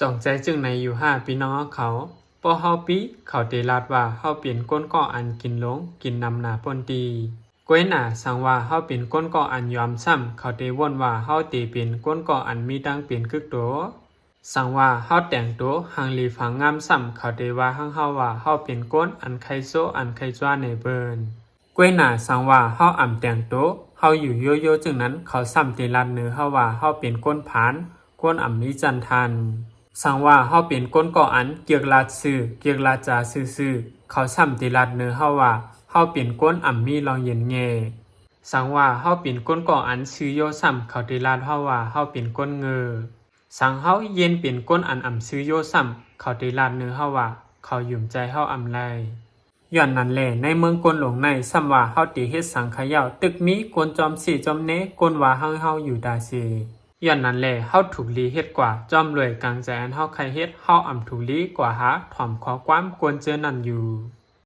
จ่องใจจึงในอยู่ห้าพี่น้องเขาป้อเฮาปีเขาเตลาดว่าเฮาเปลี่ยนก้นก่ออันกินลงกินนำหนาปนตีก้วยหนาสังว่าเฮาเป็นก้นก่ออันยอมซ้ำเขาเตว่นว่าเฮาเตเป็นก้นก่ออันมีดังเปลี่ยนคึกโตสังว่าเฮาแต่งโตหังลีฝังงามซ้ำเขาเตว่าหังเฮาว่าเฮาเป็นก้นอันไคโซอันไคจ้าในเบินก้วยหนาสังว่าเฮาอ่ำแต่งโตเฮาอยู่โยโย่จึงนั้นเขาซ้ำเตลาดเนือเฮาว่าเฮาเป็นก้นผานก้นอ่ำมีจันทันสังว่าเฮาเป็นก้นก่ออันเกียกลาดซื่อเกียกลาจาซื่อเขาซ้ำติลาดเนือเฮาว่าเฮาเป็นก้นอ่ำมีลองเย็นแง่สังว่าเฮาเป็นก้นก่ออันซื่อโยซ้ำเขาติลาดเฮาว่าเฮาเป็นก้นเงอสังเฮาเย็นเป็นก้นอันอ่ำซื่อโยซ้ำเขาติลาดเนือเฮาว่าเขาหยุ่มใจเฮาอ่ำไรย้อนนั้นแหละในเมืองกวนหลงในซ้ำว่าเฮาติเฮ็ดสังขยาวตึกมีกวนจอมสี่จอมเนกวนว่าเฮาอยู่ดาเซย้อนนั้นแหละเฮาถูกลีเฮ็ดกว่าจอมรวยกลางใจอันเฮาใครเฮ็ดเฮาอ่ำถูกลีกว่าหาถ่อมขอความกวนเจอนั่นอยู่